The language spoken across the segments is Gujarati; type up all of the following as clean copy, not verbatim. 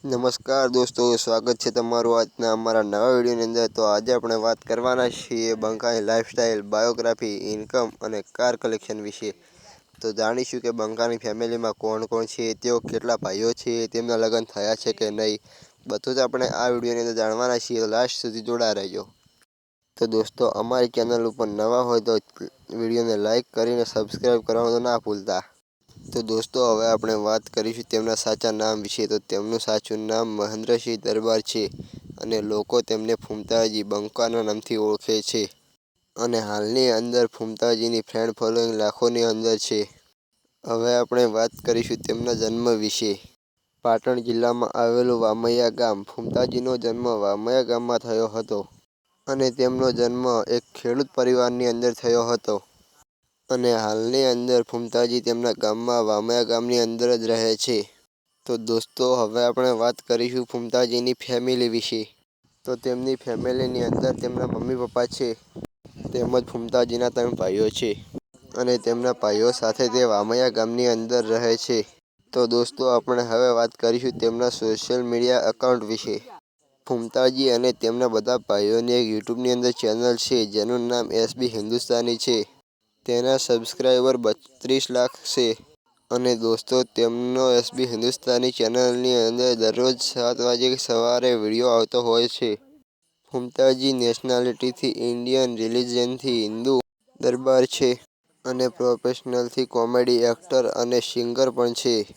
નમસ્કાર દોસ્તો, સ્વાગત છે તમારું આજના અમારા નવા વિડીયોની અંદર। તો આજે આપણે વાત કરવાના છીએ બંકાની લાઈફસ્ટાઈલ, બાયોગ્રાફી, ઇન્કમ અને કાર કલેક્શન વિશે। તો જાણીશું કે બંકાની ફેમિલીમાં કોણ કોણ છે, તેઓ કેટલા ભાઈઓ છે, તેમના લગ્ન થયા છે કે નહીં, બધું જ આપણે આ વિડીયોની અંદર જાણવાના છીએ। તો લાસ્ટ સુધી જોડા રહેજો। તો દોસ્તો, અમારી ચેનલ ઉપર નવા હોય તો વિડીયોને લાઇક કરીને સબસ્ક્રાઈબ કરવાનું ના ભૂલતા। તો દોસ્તો, હવે આપણે વાત કરીશું તેમના સાચા નામ વિશે। તો તેમનું સાચું નામ મહેન્દ્રસિંહ દરબાર છે અને લોકો તેમને ફૂમતાજી બંકાના નામથી ઓળખે છે અને હાલની અંદર ફૂમતાજીની ફ્રેન્ડ ફોલોઈંગ લાખોની અંદર છે। હવે આપણે વાત કરીશું તેમના જન્મ વિશે। પાટણ જિલ્લામાં આવેલું વામૈયા ગામ। ફૂમતાજીનો જન્મ વામૈયા ગામમાં થયો હતો અને તેમનો જન્મ એક ખેડૂત પરિવારની અંદર થયો હતો અને હાલની અંદર ફૂમતાજી તેમના ગામમાં વામૈયા ગામની અંદર જ રહે છે। તો દોસ્તો, હવે આપણે વાત કરીશું ફૂમતાજીની ફેમિલી વિશે। તો તેમની ફેમિલીની અંદર તેમના મમ્મી પપ્પા છે, તેમજ ફૂમતાજીના 3 ભાઈઓ છે અને તેમના ભાઈઓ સાથે તે વામૈયા ગામની અંદર રહે છે। તો દોસ્તો, આપણે હવે વાત કરીશું તેમના સોશિયલ મીડિયા એકાઉન્ટ વિશે। ફૂમતાજી અને તેમના બધા ભાઈઓની એક યુટ્યુબની અંદર ચેનલ છે, જેનું નામ એસબી હિન્દુસ્તાની છે। તેના સબસ્ક્રાઈબર 32 લાખ છે અને દોસ્તો, તેમનો એસબી હિન્દુસ્તાની ચેનલની અંદર દરરોજ 7 વાગે સવારે વિડીયો આવતો હોય છે। ફૂમતાજી નેશનાલિટીથી ઇન્ડિયન, રિલિજનથી હિન્દુ, દરબાર છે અને પ્રોફેશનલથી કોમેડી એક્ટર અને સિંગર પણ છે।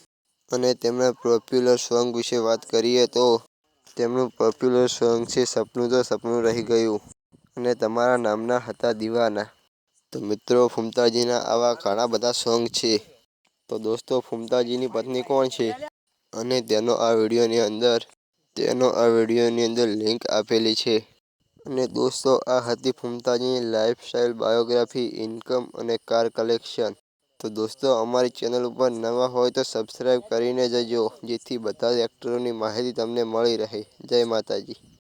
અને તેમના પોપ્યુલર સોંગ વિશે વાત કરીએ તો તેમનું પોપ્યુલર સોંગ છે સપનું તો સપનું રહી ગયું અને તમારા નામના હતા દીવાના। તો મિત્રો, ફૂમતાજીના આવા ઘણા બધા સોંગ છે। તો દોસ્તો, ફૂમતાજીની પત્ની કોણ છે અને તેનો આ વિડીયોની અંદર લિંક આપેલી છે। અને દોસ્તો, આ હતી ફૂમતાજીની લાઈફસ્ટાઈલ, બાયોગ્રાફી, ઇન્કમ અને કાર કલેક્શન। તો દોસ્તો, અમારી ચેનલ ઉપર નવા હોય તો સબસ્ક્રાઈબ કરીને જજો, જેથી બધા જ એક્ટરોની માહિતી તમને મળી રહે। જય માતાજી।